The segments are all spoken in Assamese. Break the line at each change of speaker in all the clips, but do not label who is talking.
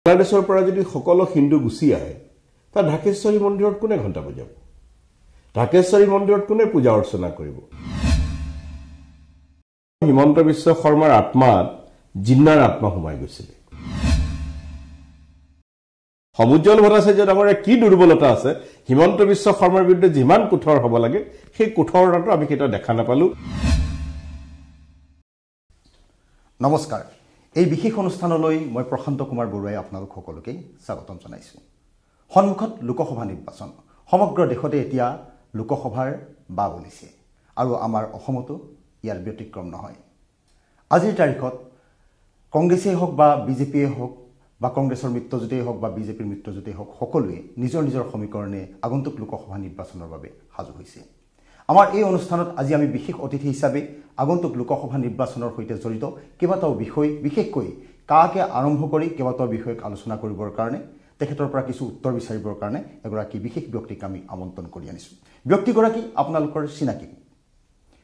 বাংলাদেশৰ পৰা যদি সকলো হিন্দু গুচি আহে তা ঢাকেশ্বৰী মন্দিৰত কোনে ঘণ্টা বজাব ঢাকেশ্বৰী মন্দিৰত কোনে পূজা অৰ্চনা কৰিব হিমন্ত বিশ্ব শৰ্মাৰ আত্মাত জিন্নাৰ আত্মা সোমাই গৈছিল সমুজ্জ্বল ভট্টাচাৰ্য ডাঙৰীয়া কি দুৰ্বলতা আছে হিমন্ত বিশ্ব শৰ্মাৰ বিৰুদ্ধে যিমান কুঠৰ হ'ব লাগে সেই কুঠৰতাটো আমি কেতিয়াও দেখা নাপালো
নমস্কাৰ এই বিশেষ অনুষ্ঠানলৈ মই প্ৰশান্ত কুমাৰ বৰুৱাই আপোনালোক সকলোকে স্বাগতম জনাইছো সন্মুখত লোকসভা নিৰ্বাচন সমগ্ৰ দেশতে এতিয়া লোকসভাৰ বা বলিছে আৰু আমাৰ অসমতো ইয়াৰ ব্যতিক্ৰম নহয় আজিৰ তাৰিখত কংগ্ৰেছেই হওক বা বিজেপিয়ে হওক বা কংগ্ৰেছৰ মিত্ৰজোঁটেই হওক বা বিজেপিৰ মিত্ৰজোঁটেই হওক সকলোৱে নিজৰ নিজৰ সমীকৰণে আগন্তুক লোকসভা নিৰ্বাচনৰ বাবে সাজু হৈছে আমাৰ এই অনুষ্ঠানত আজি আমি বিশেষ অতিথি হিচাপে আগন্তুক লোকসভা নিৰ্বাচনৰ সৈতে জড়িত কেইবাটাও বিষয় বিশেষকৈ কাকে আৰম্ভ কৰি কেইবাটাও বিষয়ক আলোচনা কৰিবৰ কাৰণে তেখেতৰ পৰা কিছু উত্তৰ বিচাৰিবৰ কাৰণে এগৰাকী বিশেষ ব্যক্তিক আমি আমন্ত্ৰণ কৰি আনিছোঁ ব্যক্তিগৰাকী আপোনালোকৰ চিনাকি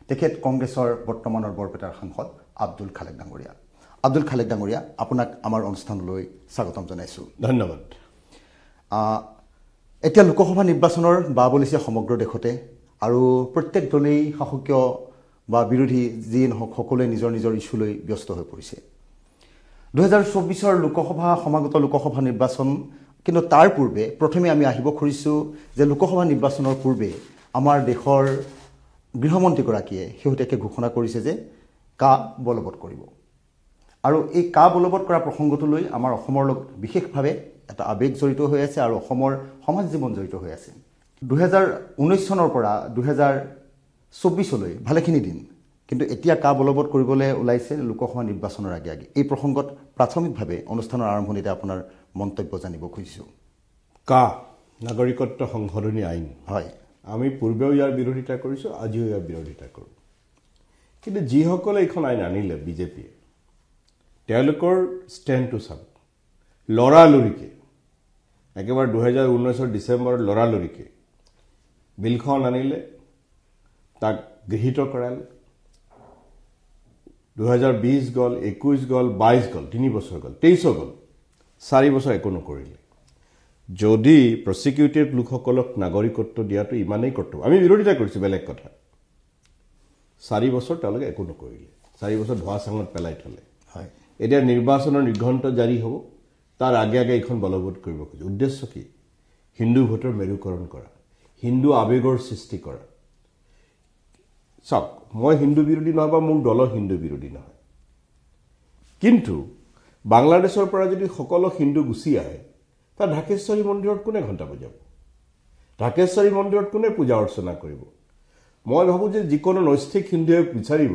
তেখেত কংগ্ৰেছৰ বৰ্তমানৰ বৰপেটাৰ সাংসদ আব্দুল খালেক ডাঙৰীয়া আব্দুল খালেক ডাঙৰীয়া আপোনাক আমাৰ অনুষ্ঠানলৈ স্বাগতম জনাইছোঁ
ধন্যবাদ
এতিয়া লোকসভা নিৰ্বাচনৰ বা বলিছে সমগ্ৰ দেশতে আৰু প্ৰত্যেক দলেই শাসকীয় বা বিৰোধী যি নহওক সকলোৱে নিজৰ নিজৰ ইছ্যুলৈ ব্যস্ত হৈ পৰিছে 2024ৰ লোকসভা সমাগত লোকসভা নিৰ্বাচন কিন্তু তাৰ পূৰ্বে প্ৰথমে আমি আহিব খুজিছোঁ যে লোকসভা নিৰ্বাচনৰ পূৰ্বে আমাৰ দেশৰ গৃহমন্ত্ৰীগৰাকীয়ে শেহতীয়াকৈ ঘোষণা কৰিছে যে কা বলবৎ কৰিব আৰু এই কা বলবৎ কৰা প্ৰসংগটোলৈ আমাৰ অসমৰ লগত বিশেষভাৱে এটা আৱেগ জড়িত হৈ আছে আৰু অসমৰ সমাজ জীৱন জড়িত হৈ আছে 2019 চনৰ পৰা 2024লৈ ভালেখিনি দিন কিন্তু এতিয়া কা বলবৎ কৰিবলৈ ওলাইছে লোকসভা নিৰ্বাচনৰ আগে আগে এই প্ৰসংগত প্ৰাথমিকভাৱে অনুষ্ঠানৰ আৰম্ভণিতে আপোনাৰ মন্তব্য জানিব খুজিছোঁ
কা নাগৰিকত্ব সংশোধনী আইন
হয়
আমি পূৰ্বেও ইয়াৰ বিৰোধিতা কৰিছোঁ আজিও ইয়াৰ বিৰোধিতা কৰোঁ কিন্তু যিসকলে এইখন আইন আনিলে বিজেপিয়ে তেওঁলোকৰ ষ্টেণ্ডটো চাব লৰালৰিকে একেবাৰে 2019 ডিচেম্বৰত লৰালৰিকে বিলখন আনিলে তাক গৃহীত কৰালে 2020 গ'ল 21 গ'ল 22 গ'ল 3 বছৰ গ'ল 23 গ'ল 4 বছৰ একো নকৰিলে যদি প্ৰসিকিউটেড লোকসকলক নাগৰিকত্ব দিয়াটো ইমানেই কৰ্তব্য আমি বিৰোধিতা কৰিছোঁ বেলেগ কথা 4 বছৰ তেওঁলোকে একো নকৰিলে 4 বছৰ ধোৱা চাঙত পেলাই থলে
হয়
এতিয়া নিৰ্বাচনৰ নিৰ্ঘণ্ট জাৰি হ'ব তাৰ আগে আগে এইখন বলবৎ কৰিব খোজে উদ্দেশ্য কি হিন্দু ভোটৰ মেৰুকৰণ কৰা হিন্দু আৱেগৰ সৃষ্টি কৰা চাওক মই হিন্দু বিৰোধী নহয় বা মোৰ দলৰ হিন্দু বিৰোধী নহয় কিন্তু বাংলাদেশৰ পৰা যদি সকলো হিন্দু গুচি আহে তা ঢাকেশ্বৰী মন্দিৰত কোনে ঘণ্টা বজাব ঢাকেশ্বৰী মন্দিৰত কোনে পূজা অৰ্চনা কৰিব মই ভাবোঁ যে যিকোনো নৈষ্ঠিক হিন্দুৱে বিচাৰিব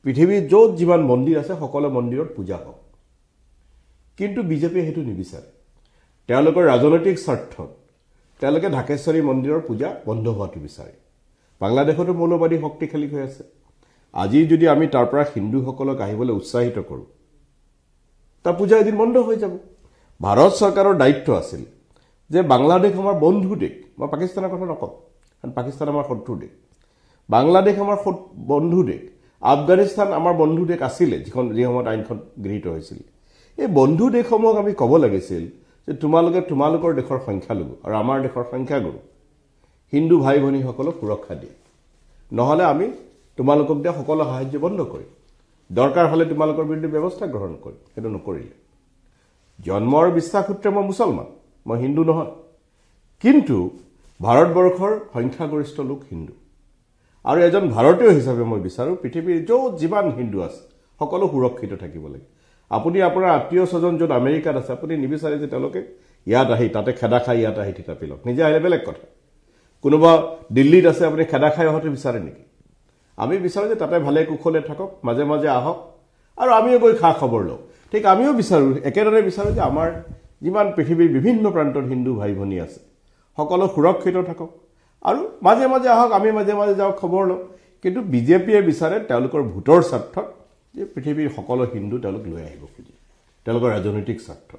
পৃথিৱীত য'ত যিমান মন্দিৰ আছে সকলো মন্দিৰত পূজা হওক কিন্তু বিজেপিয়ে সেইটো নিবিচাৰে তেওঁলোকৰ ৰাজনৈতিক স্বাৰ্থত তেওঁলোকে ঢাকেশ্বৰী মন্দিৰৰ পূজা বন্ধ হোৱাটো বিচাৰে বাংলাদেশতো মৌলবাদী শক্তিশালী হৈ আছে আজি যদি আমি তাৰ পৰা হিন্দুসকলক আহিবলৈ উৎসাহিত কৰোঁ তাৰ পূজা এদিন বন্ধ হৈ যাব ভাৰত চৰকাৰৰ দায়িত্ব আছিল যে বাংলাদেশ আমাৰ বন্ধু দেশ মই পাকিস্তানৰ কথা নকওঁ কাৰণ পাকিস্তান আমাৰ শত্ৰু দেশ বাংলাদেশ আমাৰ বন্ধু দেশ আফগানিস্তান আমাৰ বন্ধু দেশ আছিলে যি সময়ত আইনখন গৃহীত হৈছিল এই বন্ধু দেশসমূহক আমি ক'ব লাগিছিল যে তোমালোকৰ দেশৰ সংখ্যালঘু আৰু আমাৰ দেশৰ সংখ্যাগুৰু হিন্দু ভাই ভনীসকলক সুৰক্ষা দিয়ে নহ'লে আমি তোমালোকক দিয়া সকলো সাহায্য বন্ধ কৰিম দৰকাৰ হ'লে তোমালোকৰ বিৰুদ্ধে ব্যৱস্থা গ্ৰহণ কৰিম সেইটো নকৰিলে জন্মৰ বিশ্বাস সূত্ৰে মই মুছলমান মই হিন্দু নহয় কিন্তু ভাৰতবৰ্ষৰ সংখ্যাগৰিষ্ঠ লোক হিন্দু আৰু এজন ভাৰতীয় হিচাপে মই বিচাৰোঁ পৃথিৱীৰ য'ত যিমান হিন্দু আছে সকলো সুৰক্ষিত থাকিব লাগে আপুনি আপোনাৰ আত্মীয় স্বজন য'ত আমেৰিকাত আছে আপুনি নিবিচাৰে যে তেওঁলোকে ইয়াত আহি তাতে খেদা খাই ইয়াত আহি থিতাপি লওক নিজে আহিলে বেলেগ কথা কোনোবা দিল্লীত আছে আপুনি খেদা খাই অহাটো বিচাৰে নেকি আমি বিচাৰোঁ যে তাতে ভালে কুশলে থাকক মাজে মাজে আহক আৰু আমিও গৈ খা খবৰ লওঁ ঠিক আমিও বিচাৰোঁ একেদৰে বিচাৰোঁ যে আমাৰ যিমান পৃথিৱীৰ বিভিন্ন প্ৰান্তত হিন্দু ভাই ভনী আছে সকলো সুৰক্ষিত থাকক আৰু মাজে মাজে আহক আমি মাজে মাজে যাওঁ খবৰ লওঁ কিন্তু বিজেপিয়ে বিচাৰে তেওঁলোকৰ ভোটৰ স্বাৰ্থত যে পৃথিৱীৰ সকলো হিন্দু তেওঁলোক লৈ আহিব খোজে তেওঁলোকৰ ৰাজনৈতিক স্বাৰ্থ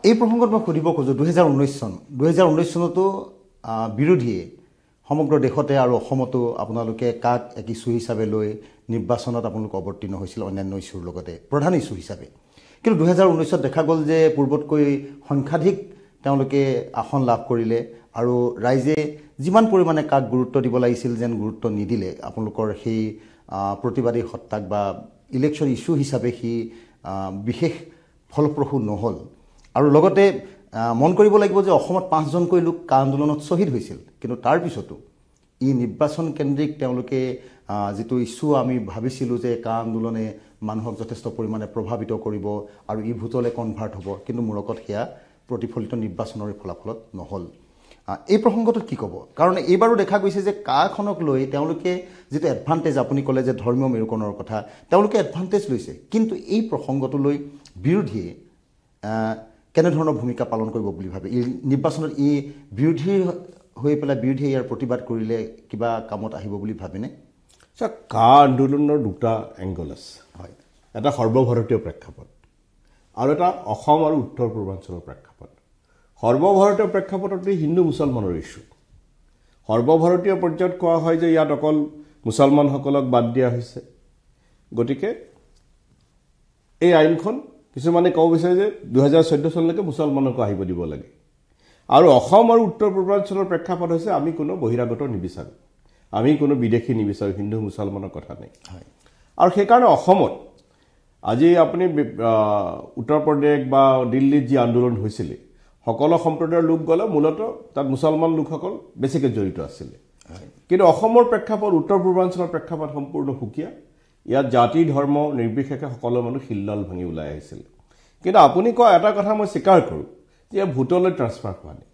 এই প্ৰসংগত মই সুধিব খোজোঁ 2019 চনতো বিৰোধীয়ে সমগ্ৰ দেশতে আৰু অসমতো আপোনালোকে কাক এক ইছ্যু হিচাপে লৈ নিৰ্বাচনত আপোনালোক অৱতীৰ্ণ হৈছিল অন্যান্য ইছ্যুৰ লগতে প্ৰধান ইছ্যু হিচাপে কিন্তু 2019ত দেখা গ'ল যে পূৰ্বতকৈ সংখ্যাধিক তেওঁলোকে আসন লাভ কৰিলে আৰু ৰাইজে যিমান পৰিমাণে কাক গুৰুত্ব দিব লাগিছিল যেন গুৰুত্ব নিদিলে আপোনালোকৰ সেই প্ৰতিবাদী সত্তাক বা ইলেকশ্যন ইছ্যু হিচাপে সি বিশেষ ফলপ্ৰসূ নহ'ল আৰু লগতে মন কৰিব লাগিব যে অসমত 5জনকৈ লোক কা আন্দোলনত শ্বহীদ হৈছিল কিন্তু তাৰ পিছতো ই নিৰ্বাচন কেন্দ্ৰিক তেওঁলোকে যিটো ইছ্যু আমি ভাবিছিলোঁ যে কা আন্দোলনে মানুহক যথেষ্ট পৰিমাণে প্ৰভাৱিত কৰিব আৰু ই ভোটলৈ কনভাৰ্ট হ'ব কিন্তু মূৰকত সেয়া প্ৰতিফলিত নিৰ্বাচনৰ ফলাফলত নহ'ল এই প্ৰসংগটোত কি ক'ব কাৰণ এইবাৰো দেখা গৈছে যে কাখনক লৈ তেওঁলোকে যিটো এডভান্টেজ আপুনি ক'লে যে ধৰ্মীয় মেৰুকৰণৰ কথা তেওঁলোকে এডভান্টেজ লৈছে কিন্তু এই প্ৰসংগটো লৈ বিৰোধীয়ে কেনেধৰণৰ ভূমিকা পালন কৰিব বুলি ভাবে এই নিৰ্বাচনত ই বিৰোধী হৈ পেলাই বিৰোধীয়ে ইয়াৰ প্ৰতিবাদ কৰিলে কিবা কামত আহিব বুলি ভাবেনে
কা আন্দোলনৰ দুটা এংগল আছে
হয়
এটা সৰ্বভাৰতীয় প্ৰেক্ষাপট আৰু এটা অসম আৰু উত্তৰ পূৰ্বাঞ্চলৰ প্ৰেক্ষাপট সৰ্বভাৰতীয় প্ৰেক্ষাপটত হিন্দু মুছলমানৰ ইছ্যু সৰ্বভাৰতীয় পৰ্যায়ত কোৱা হয় যে ইয়াত অকল মুছলমানসকলক বাদ দিয়া হৈছে গতিকে এই আইনখন কিছুমানে ক'ব বিচাৰে যে 2014 চনলৈকে মুছলমানকো আহিব দিব লাগে আৰু অসম আৰু উত্তৰ পূৰ্বাঞ্চলৰ প্ৰেক্ষাপট হৈছে আমি কোনো বহিৰাগত নিবিচাৰোঁ আমি কোনো বিদেশী নিবিচাৰোঁ হিন্দু মুছলমানৰ কথা নাই আৰু সেইকাৰণে অসমত আজি আপুনি উত্তৰ প্ৰদেশ বা দিল্লীত যি আন্দোলন হৈছিল সকলো সম্প্ৰদায়ৰ লোক গ'লে মূলতঃ তাত মুছলমান লোকসকল বেছিকৈ জড়িত আছিল কিন্তু অসমৰ প্ৰেক্ষাপট উত্তৰ পূৰ্বাঞ্চলৰ প্ৰেক্ষাপট সম্পূৰ্ণ সুকীয়া ইয়াত জাতি ধৰ্ম নিৰ্বিশেষে সকলো মানুহ শিলডাল ভাঙি ওলাই আহিছিল কিন্তু আপুনি কোৱা এটা কথা মই স্বীকাৰ কৰোঁ যে ভোটলৈ ট্ৰান্সফাৰ হোৱা নাই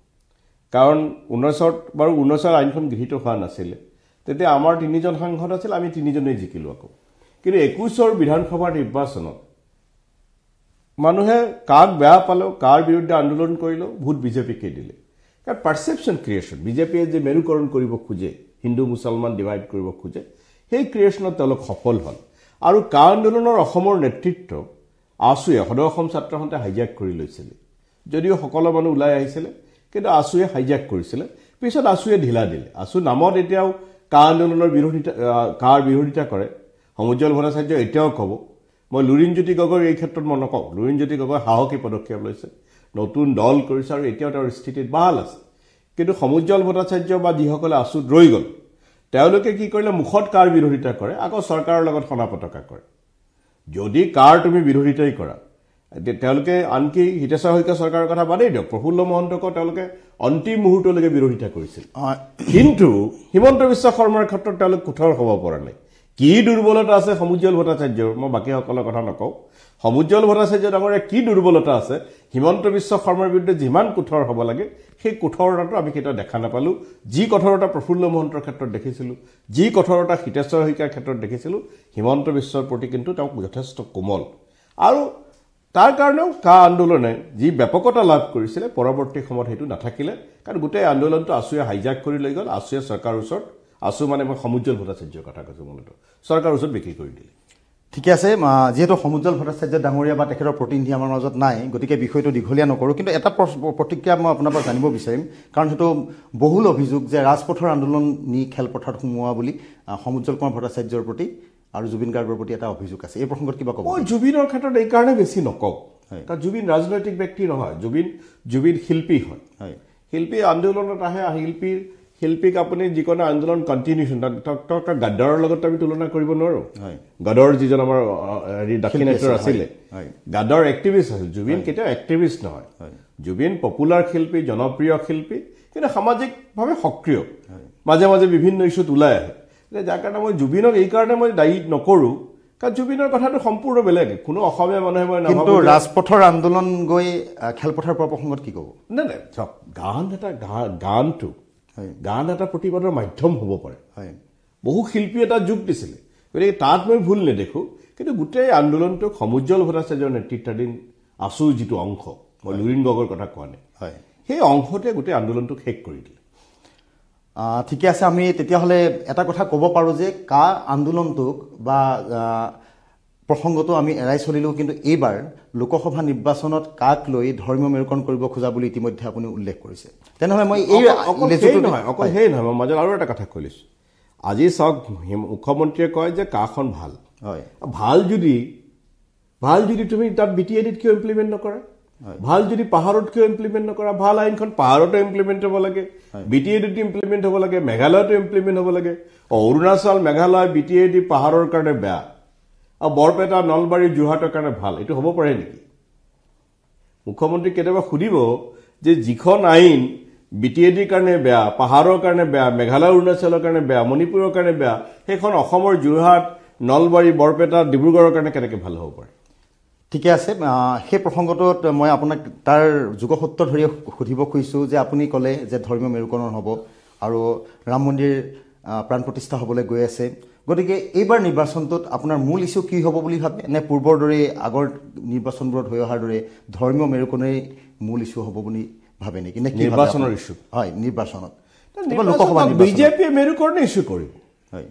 কাৰণ 19 আইনখন গৃহীত হোৱা নাছিলে তেতিয়া আমাৰ 3জন সাংসদ আছিল আমি 3জনেই জিকিলোঁ আকৌ কিন্তু 21ৰ বিধানসভাৰ নিৰ্বাচনত মানুহে কাক বেয়া পালেও কাৰ বিৰুদ্ধে আন্দোলন কৰিলেও ভোট বিজেপিকে দিলে কাৰণ পাৰচেপশ্যন ক্ৰিয়েশ্যন বিজেপিয়ে যে মেৰুকৰণ কৰিব খোজে হিন্দু মুছলমান ডিভাইড কৰিব খোজে সেই ক্ৰিয়েশ্যনত তেওঁলোক সফল হ'ল আৰু কা আন্দোলনৰ অসমৰ নেতৃত্ব আছুৱে সদৌ অসম ছাত্ৰ সন্থাই হাইজেক কৰি লৈছিল যদিও সকলো মানুহ ওলাই আহিছিলে কিন্তু আছুৱে হাইজেক কৰিছিলে পিছত আছুৱে ঢিলা দিলে আছু নামত এতিয়াও কা আন্দোলনৰ বিৰোধিতা কৰে সমুজ্জ্বল ভট্টাচাৰ্য এতিয়াও ক'ব মই লুৰিণজ্যোতি গগৈৰ এই ক্ষেত্ৰত মই নকওঁ লুৰিণজ্যোতি গগৈ সাহসী পদক্ষেপ লৈছে নতুন দল কৰিছে আৰু এতিয়াও তেওঁৰ স্থিতিত ভাল আছে কিন্তু সমুজ্জ্বল ভট্টাচাৰ্য বা যিসকলে আছুত ৰৈ গ'ল তেওঁলোকে কি কৰিলে মুখত কাৰ বিৰোধিতা কৰে আকৌ চৰকাৰৰ লগত সনাপতকা কৰে যদি কাৰ তুমি বিৰোধিতাই কৰা তেওঁলোকে আনকি হিতেশ্বৰ শইকীয়া চৰকাৰৰ কথা বাদেই দিয়ক প্ৰফুল্ল মহন্তকো তেওঁলোকে অন্তিম মুহূৰ্তলৈকে বিৰোধিতা কৰিছিল কিন্তু হিমন্ত বিশ্ব শৰ্মাৰ ক্ষেত্ৰত তেওঁলোক কঠোৰ হ'ব পৰা নাই কি দুৰ্বলতা আছে সমুজ্জ্বল ভট্টাচাৰ্যৰ মই বাকীসকলৰ কথা নকওঁ সমুজ্জ্বল ভট্টাচাৰ্য ডাঙৰে কি দুৰ্বলতা আছে হিমন্ত বিশ্ব শৰ্মাৰ বিৰুদ্ধে যিমান কঠোৰ হ'ব লাগে সেই কঠোৰতাটো আমি কেতিয়াও দেখা নাপালোঁ যি কঠোৰতা প্ৰফুল্ল মহন্তৰ ক্ষেত্ৰত দেখিছিলোঁ যি কঠোৰতা হিতেশ্বৰ শইকীয়াৰ ক্ষেত্ৰত দেখিছিলোঁ হিমন্ত বিশ্বৰ প্ৰতি কিন্তু তেওঁক যথেষ্ট কোমল আৰু তাৰ কাৰণেও কা আন্দোলনে যি ব্যাপকতা লাভ কৰিছিলে পৰৱৰ্তী সময়ত সেইটো নাথাকিলে কাৰণ গোটেই আন্দোলনটো আছুৱে হাইজেক কৰি লৈ গ'ল আছুৱে চৰকাৰৰ ওচৰত আছু মানে মই সমুজ্জ্বল ভট্টাচাৰ্যৰ কথা কৈছোঁ মূলতঃ চৰকাৰৰ ওচৰত বিক্ৰী কৰি দিলে
ঠিকে আছে যিহেতু সমুজ্জ্বল ভট্টাচাৰ্য ডাঙৰীয়া বা তেখেতৰ প্ৰতিনিধি আমাৰ মাজত নাই গতিকে বিষয়টো দীঘলীয়া নকৰোঁ কিন্তু এটা প্ৰতিক্ৰিয়া মই আপোনাৰ পৰা জানিব বিচাৰিম কাৰণ সেইটো বহুল অভিযোগ যে ৰাজপথৰ আন্দোলন নি খেলপথাৰত সোমোৱা বুলি সমুজ্জ্বল কুমাৰ ভট্টাচাৰ্যৰ প্ৰতি আৰু জুবিন গাৰ্গৰ প্ৰতি এটা অভিযোগ আছে এই প্ৰসংগত কিবা ক'ব
মই জুবিনৰ ক্ষেত্ৰত এইকাৰণে বেছি নকওঁ কাৰণ জুবিন ৰাজনৈতিক ব্যক্তি নহয় জুবিন শিল্পী হয় শিল্পী আন্দোলনত আহে শিল্পীক আপুনি যিকোনো আন্দোলন কণ্টিনিউশ্যন গাদ্দাৰৰ লগত আমি তুলনা কৰিব নোৱাৰোঁ গাদৰ যিজন আমাৰ দাক্ষিণাত্যৰ আছিলে গাদৰ এক্টিভিষ্ট আছিল জুবিন কেতিয়াও এক্টিভিষ্ট নহয় জুবিন পপুলাৰ শিল্পী জনপ্ৰিয় শিল্পী কিন্তু সামাজিকভাৱে সক্ৰিয় মাজে মাজে বিভিন্ন ইছ্যুত ওলাই আহে যাৰ কাৰণে মই জুবিনক এইকাৰণে মই দায়ী নকৰোঁ কাৰণ জুবিনৰ কথাটো সম্পূৰ্ণ বেলেগ কোনো অসমীয়া মানুহে মই
কিন্তু ৰাজপথৰ আন্দোলন গৈ খেলপথাৰ পৰা প্ৰসংগত কি ক'ব
নাই চাওক গান এটা প্ৰতিবাদৰ মাধ্যম হ'ব পাৰে বহু শিল্পীয়ে এটা যোগ দিছিলে গতিকে তাত মই ভুল নেদেখোঁ কিন্তু গোটেই আন্দোলনটোক সমুজ্জ্বল ভট্টাচাৰ্যৰ নেতৃত্বাধীন আছুৰ যিটো অংশ মই লুৰিণ গগৈৰ কথা কোৱা নাই সেই অংশতে গোটেই আন্দোলনটোক শেষ কৰি দিলে
ঠিকে আছে আমি তেতিয়াহ'লে এটা কথা ক'ব পাৰোঁ যে কা আন্দোলনটোক বা প্ৰসংগটো আমি এৰাই চলিলোঁ কিন্তু এইবাৰ লোকসভা নিৰ্বাচনত কাক লৈ ধৰ্মীয় মেৰুকৰণ কৰিব খোজা বুলি ইতিমধ্যে আপুনি উল্লেখ কৰিছে তেনেহ'লে মই এই
অকল সেই নহয় মই মাজত আৰু এটা কথা কৈ লৈছোঁ আজি চাওক মুখ্যমন্ত্ৰীয়ে কয় যে কাখন ভাল
হয়
ভাল যদি ভাল যদি তুমি তাত BTADত কিয় ইমপ্লিমেণ্ট নকৰা ভাল যদি পাহাৰত কিয় ইমপ্লিমেণ্ট নকৰা ভাল আইনখন পাহাৰতো ইমপ্লিমেণ্ট হ'ব লাগে BTADত ইমপ্লিমেণ্ট হ'ব লাগে মেঘালয়তো ইমপ্লিমেণ্ট হ'ব লাগে অৰুণাচল মেঘালয় BTAD পাহাৰৰ কাৰণে বেয়া আৰু বৰপেটা নলবাৰী যোৰহাটৰ কাৰণে ভাল এইটো হ'ব পাৰে নেকি মুখ্যমন্ত্ৰী কেতিয়াবা সুধিব যে যিখন আইন BTADৰ কাৰণে বেয়া পাহাৰৰ কাৰণে বেয়া মেঘালয় অৰুণাচলৰ কাৰণে বেয়া মণিপুৰৰ কাৰণে বেয়া সেইখন অসমৰ যোৰহাট নলবাৰী বৰপেটা ডিব্ৰুগড়ৰ কাৰণে কেনেকৈ ভাল হ'ব পাৰে
ঠিকে আছে সেই প্ৰসংগটোত মই আপোনাক তাৰ যুগসূত্ৰ ধৰি সুধিব খুজিছোঁ যে আপুনি ক'লে যে ধৰ্মীয় মেৰুকৰণ হ'ব আৰু ৰাম মন্দিৰ প্ৰাণ প্ৰতিষ্ঠা হ'বলৈ গৈ আছে গতিকে এইবাৰ নিৰ্বাচনটোত আপোনাৰ মূল ইছ্যু কি হ'ব বুলি ভাবে নে পূৰ্বৰ দৰে আগৰ নিৰ্বাচনবোৰত হৈ অহাৰ দৰে ধৰ্মীয় মেৰুকৰণেই মূল ইছ্যু হ'ব বুলি ভাবে নেকি নে
নিৰ্বাচনৰ ইছ্যু
হয় নিৰ্বাচনত
লোকসভা বিজেপিয়ে মেৰুকৰণে ইছ্যু কৰিব
হয়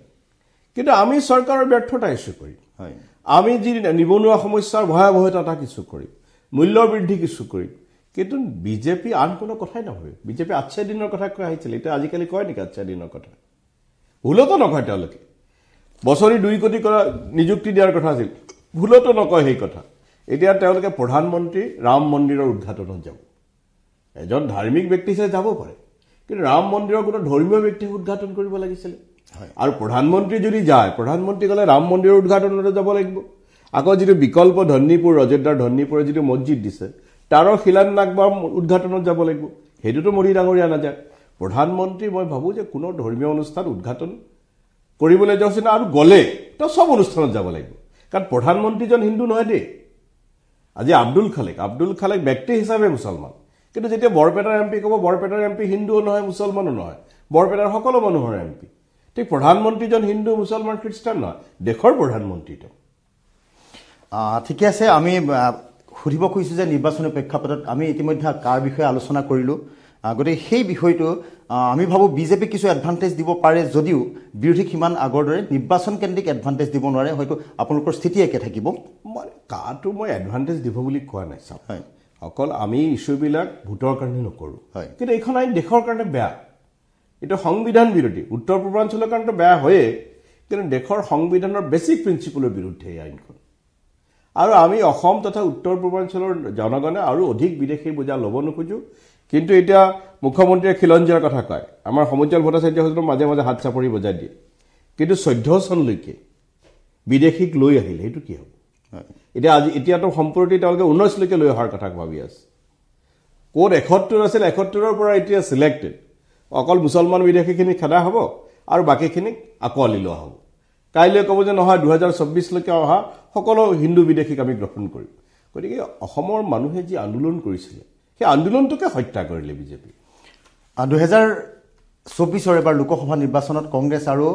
কিন্তু আমি চৰকাৰৰ ব্যৰ্থতা ইছ্যু কৰিম
হয়
আমি যি নিবনুৱা সমস্যাৰ ভয়াৱহতা তাক ইছ্যু কৰিম মূল্য বৃদ্ধিক ইছ্যু কৰিম কিন্তু বিজেপি আন কোনো কথাই নহয় বিজেপি আচ্ছা দিনৰ কথা কৈ আহিছিল এতিয়া আজিকালি কয় নেকি আচ্ছা দিনৰ কথা ভুলতো নকয় তেওঁলোকে বছৰি 2 কোটি নিযুক্তি দিয়াৰ কথা আছিল ভুলতো নকয় সেই কথা এতিয়া তেওঁলোকে প্ৰধানমন্ত্ৰী ৰাম মন্দিৰৰ উদ্ঘাটনত যাব এজন ধাৰ্মিক ব্যক্তি হিচাপে যাব পাৰে কিন্তু ৰাম মন্দিৰৰ কোনো ধৰ্মীয় ব্যক্তিক উদ্ঘাটন কৰিব লাগিছিল আৰু প্ৰধানমন্ত্ৰী যদি যায় প্ৰধানমন্ত্ৰী গ'লে ৰাম মন্দিৰৰ উদ্ঘাটনলৈ যাব লাগিব আকৌ যিটো বিকল্প ধন্যপুৰ অযোধ্যাৰ ধন্যপুৰে যিটো মছজিদ দিছে তাৰৰ শিলান্যাস বা উদ্ঘাটনত যাব লাগিব সেইটোতো মোদী ডাঙৰীয়া নাযায় প্ৰধানমন্ত্ৰী মই ভাবোঁ যে কোনো ধৰ্মীয় অনুষ্ঠান উদ্ঘাটন কৰিবলৈ যাওঁছে না আৰু গ'লে তো সব অনুষ্ঠানত যাব লাগিব কাৰণ প্ৰধানমন্ত্ৰীজন হিন্দু নহয় দেই আজি আব্দুল খালেক ব্যক্তি হিচাপে মুছলমান কিন্তু যেতিয়া বৰপেটাৰ MP ক'ব বৰপেটাৰ MP হিন্দুও নহয় মুছলমানো নহয় বৰপেটাৰ সকলো মানুহৰ MP ঠিক প্ৰধানমন্ত্ৰীজন হিন্দু মুছলমান খ্ৰীষ্টান নহয় দেশৰ প্ৰধানমন্ত্ৰীটো
ঠিকে আছে আমি সুধিব খুজিছোঁ যে নিৰ্বাচনী প্ৰেক্ষাপটত আমি ইতিমধ্যে কাৰ বিষয়ে আলোচনা কৰিলোঁ গতিকে সেই বিষয়টো আমি ভাবোঁ বিজেপি কিছু এডভান্টেজ দিব পাৰে যদিও বিৰোধীক সিমান আগৰ দৰে নিৰ্বাচন কেন্দ্ৰিক এডভান্টেজ দিব নোৱাৰে হয়তো আপোনালোকৰ স্থিতি একে থাকিব
কাটো মই এডভান্টেজ দিব বুলি কোৱা নাই চাওক অকল আমি ইছ্যুবিলাক ভোটৰ কাৰণে নকৰোঁ কিন্তু এইখন আইন দেশৰ কাৰণে বেয়া এটা সংবিধান বিৰোধী উত্তৰ পূৰ্বাঞ্চলৰ কাৰণেতো বেয়া হয়ে কিন্তু দেশৰ সংবিধানৰ বেসিক প্ৰিন্সিপলৰ বিৰুদ্ধে এই আইনখন আৰু আমি অসম তথা উত্তৰ পূৰ্বাঞ্চলৰ জনগণে আৰু অধিক বিদেশী বোজা ল'ব নোখোজো কিন্তু এতিয়া মুখ্যমন্ত্ৰীয়ে খিলঞ্জীয়াৰ কথা কয় আমাৰ সমুজ্জ্বল ভট্টাচাৰ্যহঁতৰ মাজে মাজে হাত চাপৰি বজাই দিয়ে কিন্তু 14 চনলৈকে বিদেশীক লৈ আহিল সেইটো কি হ'ব এতিয়াতো সম্প্ৰতি তেওঁলোকে 19 লৈকে লৈ অহাৰ কথা ভাবি আছে কোড 71 আছিল 71ৰ পৰা এতিয়া সিলেক্টেড অকল মুছলমান বিদেশীখিনি খেদা হ'ব আৰু বাকিখিনি আকোৱালি লোৱা হ'ব কাইলৈ ক'ব যে নহয় 2024 লৈকে অহা সকলো হিন্দু বিদেশীক আমি গ্ৰহণ কৰিম গতিকে অসমৰ মানুহে যি আন্দোলন কৰিছিল সেই আন্দোলনটোকে হত্যা কৰিলে বিজেপি
2024 এবাৰ লোকসভা নিৰ্বাচনত কংগ্ৰেছ আৰু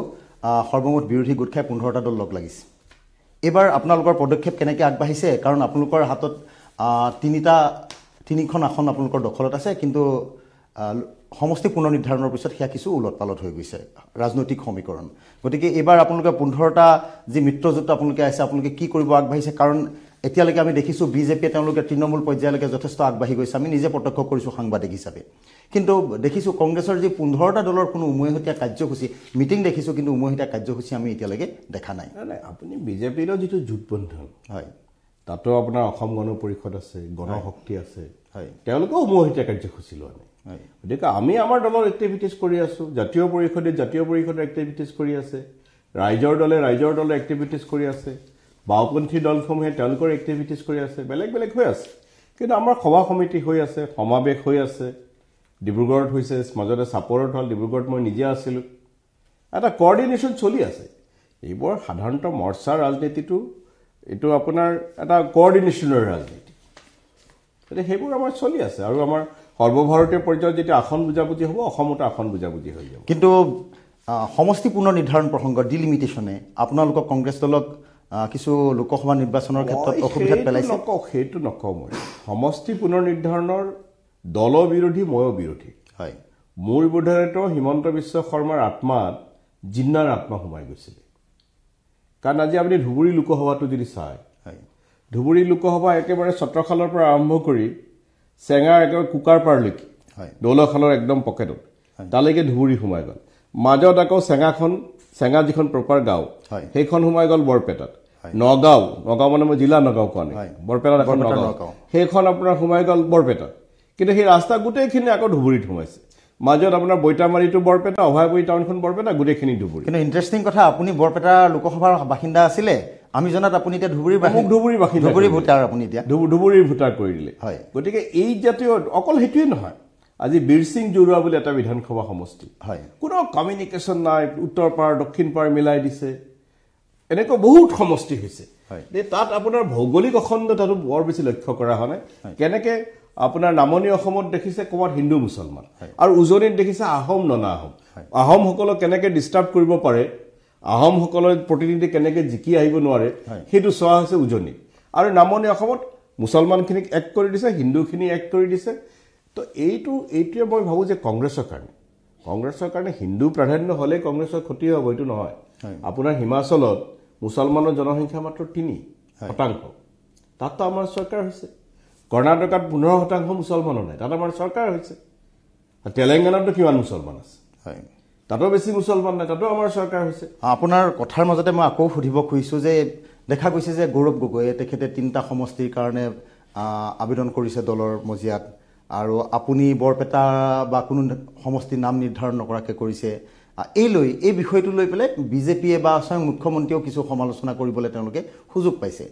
সৰ্বমুঠ বিৰোধী গোট খাই 15টা দল লগ লাগিছে এবাৰ আপোনালোকৰ পদক্ষেপ কেনেকৈ আগবাঢ়িছে কাৰণ আপোনালোকৰ হাতত তিনিখন আসন আপোনালোকৰ দখলত আছে কিন্তু সমষ্টি পুনৰ নিৰ্ধাৰণৰ পিছত সেয়া কিছু উলট পালট হৈ গৈছে ৰাজনৈতিক সমীকৰণ গতিকে এবাৰ আপোনালোকে 15টা যি মিত্ৰজোঁট আপোনালোকে আছে আপোনালোকে কি কৰিব আগবাঢ়িছে কাৰণ এতিয়ালৈকে আমি দেখিছোঁ বিজেপিয়ে তেওঁলোকে তৃণমূল পৰ্যায়লৈকে যথেষ্ট আগবাঢ়ি গৈছে আমি নিজে প্ৰত্যক্ষ কৰিছোঁ সাংবাদিক হিচাপে কিন্তু দেখিছোঁ কংগ্ৰেছৰ যি 15টা দলৰ কোনো উমৈহতীয়া কাৰ্যসূচী মিটিং দেখিছোঁ কিন্তু উমৈহতীয়া কাৰ্যসূচী আমি এতিয়ালৈকে দেখা নাই
নাই আপুনি বিজেপিৰ যিটো জোটবন্ধন
হয়
তাতো আপোনাৰ অসম গণ পৰিষদ আছে গণশক্তি আছে হয় তেওঁলোকেও উমৈহতীয়া কাৰ্যসূচী লোৱা নাই গতিকে আমি আমাৰ দলৰ এক্টিভিটিজ কৰি আছোঁ জাতীয় পৰিষদৰ এক্টিভিটিজ কৰি আছে ৰাইজৰ দলে এক্টিভিটিজ কৰি আছে বাওপন্থী দলসমূহে তেওঁলোকৰ এক্টিভিটিজ কৰি আছে বেলেগ বেলেগ হৈ আছে কিন্তু আমাৰ সভা সমিতি হৈ আছে সমাৱেশ হৈ আছে ডিব্ৰুগড়ত হৈছে মাজতে চাপৰত হ'ল ডিব্ৰুগড়ত মই নিজে আছিলোঁ এটা কোঅৰ্ডিনেশ্যন চলি আছে এইবোৰ সাধাৰণতে মৰ্চাৰ ৰাজনীতিটো এইটো আপোনাৰ এটা কোঅৰ্ডিনেশ্যনৰ ৰাজনীতি গতিকে সেইবোৰ আমাৰ চলি আছে আৰু আমাৰ সৰ্বভাৰতীয় পৰ্যায়ত যেতিয়া আসন বুজাবুজি হ'ব অসমতো আসন বুজাবুজি হৈ যাব
কিন্তু সমষ্টি পুনৰ নিৰ্ধাৰণ প্ৰসংগ ডিলিমিটেশ্যনে আপোনালোকক কংগ্ৰেছ দলক কিছু লোকসভা নিৰ্বাচনৰ ক্ষেত্ৰত অসুবিধাত পেলাইছে
সেইটো নকওঁ মই সমষ্টি পুনৰ নিৰ্ধাৰণৰ দল বিৰোধী ময়ো বিৰোধী
হয়
মোৰ বোধেৰেতো হিমন্ত বিশ্ব শৰ্মাৰ আত্মাত জিন্নাৰ আত্মা সোমাই গৈছিলে কাৰণ আজি আপুনি ধুবুৰী লোকসভাটো যদি চায় ধুবুৰী লোকসভা একেবাৰে ছত্ৰখালৰ পৰা আৰম্ভ কৰি চেঙাৰ একেবাৰে কুকাৰপাৰলৈকে দৌলখালৰ একদম পকেটত তালৈকে ধুবুৰী সোমাই গ'ল মাজত আকৌ চেঙা যিখন প্ৰপাৰ গাঁও সেইখন সোমাই গ'ল বৰপেটাত নগাঁও মানে মই জিলা নগাঁও কোৱা নাই বৰপেটাত এখন নগাঁও সেইখন আপোনাৰ সোমাই গ'ল বৰপেটা কিন্তু সেই ৰাস্তা গোটেইখিনি আকৌ ধুবুৰীত সোমাইছে মাজত আপোনাৰ বৈতামাৰীটো বৰপেটা অভয়পুৰী টাউনখন বৰপেটা গোটেইখিনি ধুবুৰী
কিন্তু ইণ্টাৰেষ্টিং কথা আপুনি বৰপেটা লোকসভাৰ বাসিন্দা আছিলে আমি জনাত আপুনি এতিয়া ধুবুৰীৰ
বাসিন্দা
ধুবুৰী ভোটাৰ আপুনি এতিয়া
ধুবুৰীৰ ভোটাৰ কৰি দিলে
হয়
গতিকে এই জাতীয় অকল সেইটোৱে নহয় আজি বীৰ সিং জৰুৱা বুলি এটা বিধানসভা সমষ্টি
হয়
কোনো কমিউনিকেশ্যন নাই উত্তৰ পাৰ দক্ষিণ পাৰ মিলাই দিছে এনেকুৱা বহুত সমষ্টি হৈছে তাত আপোনাৰ ভৌগোলিক অখণ্ডতাটো বৰ বেছি লক্ষ্য কৰা হোৱা নাই কেনেকে আপোনাৰ নামনি অসমত দেখিছে ক'ৰবাত হিন্দু মুছলমান আৰু উজনিত দেখিছে আহোম ননা আহোমসকলক কেনেকে ডিষ্টাৰ্ব কৰিব পাৰে আহোমসকলৰ প্ৰতিনিধি কেনেকে জিকি আহিব নোৱাৰে সেইটো চোৱা হৈছে উজনি আৰু নামনি অসমত মুছলমানখিনিক এক কৰি দিছে হিন্দুখিনি এক কৰি দিছে তো এইটোৱে মই ভাবোঁ যে কংগ্ৰেছৰ কাৰণে হিন্দু প্ৰাধান্য হ'লে কংগ্ৰেছৰ ক্ষতি হ'ব এইটো নহয় আপোনাৰ হিমাচলত মুছলমানৰ জনসংখ্যা মাত্ৰ 3%, তাততো আমাৰ চৰকাৰ হৈছে কৰ্ণাটকত 15% মুছলমানো নাই তাত আমাৰ চৰকাৰ হৈছে তেলেংগানাতো কিমান মুছলমান আছে তাতো বেছি মুছলমান নাই তাতো আমাৰ চৰকাৰ হৈছে
আপোনাৰ কথাৰ মাজতে মই আকৌ সুধিব খুজিছোঁ যে দেখা গৈছে যে গৌৰৱ গগৈয়ে তেখেতে 3টা সমষ্টিৰ কাৰণে আবেদন কৰিছে দলৰ মজিয়াত আৰু আপুনি বৰপেটা বা কোনো সমষ্টিৰ নাম নিৰ্ধাৰণ নকৰাকৈ কৰিছে এই বিষয়টো লৈ পেলাই বিজেপিয়ে বা স্বয়ং মুখ্যমন্ত্ৰীয়েও কিছু সমালোচনা কৰিবলৈ তেওঁলোকে সুযোগ পাইছে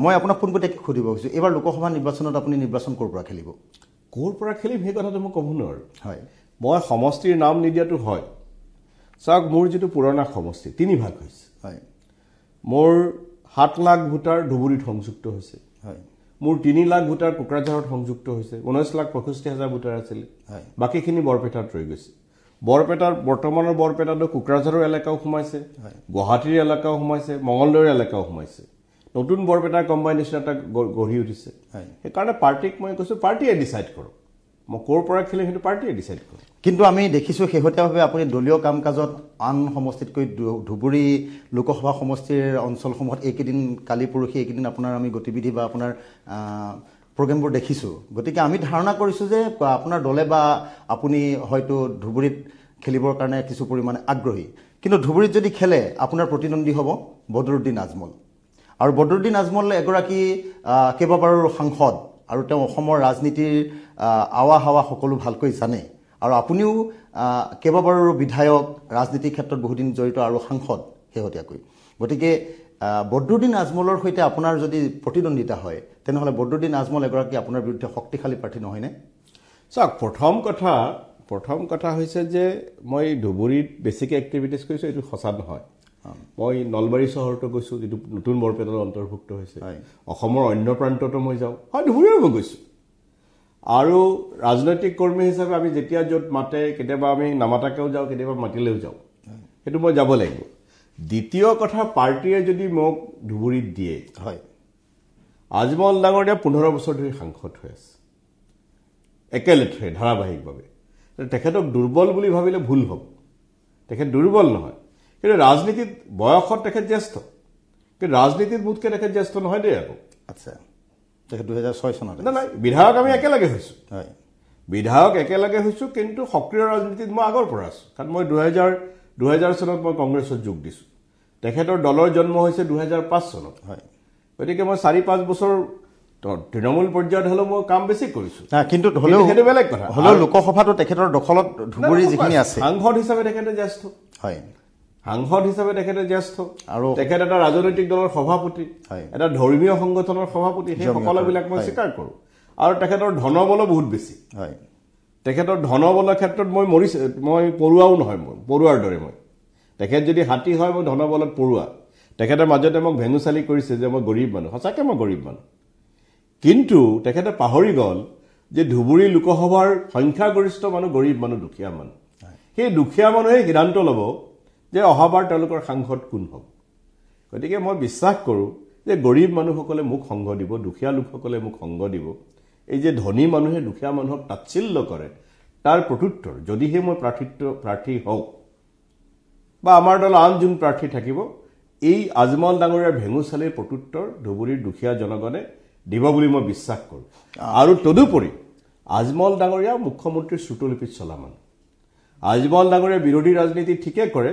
মই আপোনাক পোনপটীয়াকৈ সুধিব খুজিছোঁ এইবাৰ লোকসভা নিৰ্বাচনত আপুনি নিৰ্বাচন ক'ৰ পৰা খেলিব
সেই কথাটো মই ক'ব নোৱাৰোঁ
হয়
মই সমষ্টিৰ নাম নিদিয়াটো হয় চাওক মোৰ যিটো পুৰণা সমষ্টি 3 ভাগ হৈছে
হয়
মোৰ 7 লাখ ভোটাৰ ধুবুৰীত সংযুক্ত হৈছে
হয়
মোৰ 3 লাখ ভোটাৰ কোকৰাঝাৰত সংযুক্ত হৈছে 19,65,000 ভোটাৰ আছিল বাকীখিনি বৰপেটাত ৰৈ গৈছে বৰ্তমানৰ বৰপেটাতো কোকৰাঝাৰৰ এলেকাও সোমাইছে গুৱাহাটীৰ এলেকাও সোমাইছে মঙলদৈৰ এলেকাও সোমাইছে নতুন বৰপেটাৰ কম্বাইনেশ্যন এটা গঢ়ি উঠিছে সেইকাৰণে পাৰ্টিক মই কৈছোঁ পাৰ্টিয়ে ডিচাইড কৰক মই ক'ৰ পৰা খেলিম সেইটো পাৰ্টিয়ে ডিচাইড কৰক
কিন্তু আমি দেখিছোঁ শেহতীয়াভাৱে আপুনি দলীয় কাম কাজত আন সমষ্টিতকৈ ধুবুৰী লোকসভা সমষ্টিৰ অঞ্চলসমূহত এইকেইদিন কালি পৰহি এইকেইদিন আপোনাৰ আমি গতিবিধি বা আপোনাৰ প্ৰগ্ৰেমবোৰ দেখিছোঁ গতিকে আমি ধাৰণা কৰিছোঁ যে আপোনাৰ দলে বা আপুনি হয়তো ধুবুৰীত খেলিবৰ কাৰণে কিছু পৰিমাণে আগ্ৰহী কিন্তু ধুবুৰীত যদি খেলে আপোনাৰ প্ৰতিদ্বন্দ্বী হ'ব বদৰুদ্দিন আজমল আৰু বদৰুদ্দিন আজমল এগৰাকী কেইবাবাৰৰ সাংসদ আৰু তেওঁ অসমৰ ৰাজনীতিৰ আৱা হাৱা সকলো ভালকৈ জানে আৰু আপুনিও কেইবাবাৰৰ বিধায়ক ৰাজনীতিৰ ক্ষেত্ৰত বহুদিন জড়িত আৰু সাংসদ শেহতীয়াকৈ গতিকে বদৰুদ্দিন আজমলৰ সৈতে আপোনাৰ যদি প্ৰতিদ্বন্দ্বিতা হয় তেনেহ'লে বদৰুদ্দিন আজমল এগৰাকী আপোনাৰ বিৰুদ্ধে শক্তিশালী প্ৰাৰ্থী নহয়নে
চাওক প্ৰথম কথা হৈছে যে মই ধুবুৰীত বেছিকৈ এক্টিভিটিজ কৰিছোঁ এইটো সঁচা নহয় মই নলবাৰী চহৰতো গৈছোঁ যিটো নতুন বৰপেটাৰ অন্তৰ্ভুক্ত হৈছে অসমৰ অন্য প্ৰান্ততো মই যাওঁ ধুবুৰীও মই গৈছোঁ আৰু ৰাজনৈতিক কৰ্মী হিচাপে আমি যেতিয়া য'ত মাতে কেতিয়াবা আমি নামাতাকেও যাওঁ কেতিয়াবা মাতিলেও যাওঁ সেইটো মই যাব লাগিব দ্বিতীয় কথা পাৰ্টিয়ে যদি মোক ধুবুৰীত দিয়ে
হয়
আজমল ডাঙৰীয়া 15 বছৰ ধৰি সাংসদ হৈ আছে একেলেথে ধাৰাবাহিকভাৱে তেখেতক দুৰ্বল বুলি ভাবিলে ভুল হ'ব তেখেত দুৰ্বল নহয় কিন্তু ৰাজনীতিত বয়সত তেখেত জ্যেষ্ঠ কিন্তু ৰাজনীতিত মোতকৈ তেখেত জ্যেষ্ঠ নহয় দেই আকৌ
আচ্ছা তেখেত 2006 চনত
নাই বিধায়ক আমি একেলগে হৈছোঁ হয় বিধায়ক একেলগে হৈছোঁ কিন্তু সক্ৰিয় ৰাজনীতিত মই আগৰ পৰা আছোঁ কাৰণ মই 2000 চনত মই কংগ্ৰেছত যোগ দিছোঁ তেখেতৰ দলৰ জন্ম হৈছে 2005 চনত
হয়
গতিকে মই 4-5 বছৰ তৃণমূল পৰ্যায়ত হ'লেও মই কাম বেছি কৰিছোঁ
কিন্তু হ'লেও
সেইটো বেলেগ কথা
হ'লেও লোকসভাটো তেখেতৰ দখলত ধুবুৰী যিখিনি আছে
সাংসদ হিচাপে তেখেতে জ্যেষ্ঠ
হয়
সাংসদ হিচাপে তেখেতে জ্যেষ্ঠ আৰু তেখেত এটা ৰাজনৈতিক দলৰ সভাপতি এটা ধৰ্মীয় সংগঠনৰ সভাপতি সেই সকলোবিলাক মই স্বীকাৰ কৰোঁ আৰু তেখেতৰ ধনবল বহুত বেছি
হয়
তেখেতৰ ধনবলৰ ক্ষেত্ৰত মই পৰুৱাও নহয় মই পৰুৱাৰ দৰে মই তেখেত যদি হাতী হয় মই ধনবলত পৰুৱা তেখেতে মাজতে মোক ভেঙুচালি কৰিছে যে মই গৰীব মানুহ সঁচাকৈ মই গৰীব মানুহ কিন্তু তেখেতে পাহৰি গ'ল যে ধুবুৰী লোকসভাৰ সংখ্যাগৰিষ্ঠ মানুহ গৰীব মানুহ দুখীয়া মানুহ সেই দুখীয়া মানুহে সিদ্ধান্ত ল'ব যে অহাবাৰ তেওঁলোকৰ সাংসদ কোন হ'ব গতিকে মই বিশ্বাস কৰোঁ যে গৰীব মানুহসকলে মোক সংগ দিব দুখীয়া লোকসকলে মোক সংগ দিব এই যে ধনী মানুহে দুখীয়া মানুহক তাচ্ছিল্য কৰে তাৰ প্ৰত্যুত্তৰ যদিহে মই প্ৰাৰ্থী হওঁ বা আমাৰ দল আন যোন প্ৰাৰ্থী থাকিব এই আজমল ডাঙৰীয়াৰ ভেঙুচালিৰ প্ৰত্যুত্তৰ ধুবুৰীৰ দুখীয়া জনগণে দিব বুলি মই বিশ্বাস কৰোঁ আৰু তদুপৰি আজমল ডাঙৰীয়া মুখ্যমন্ত্ৰীৰ শ্ৰুতলিপিত চলা মানুহ আজমল ডাঙৰীয়া বিৰোধী ৰাজনীতি ঠিকে কৰে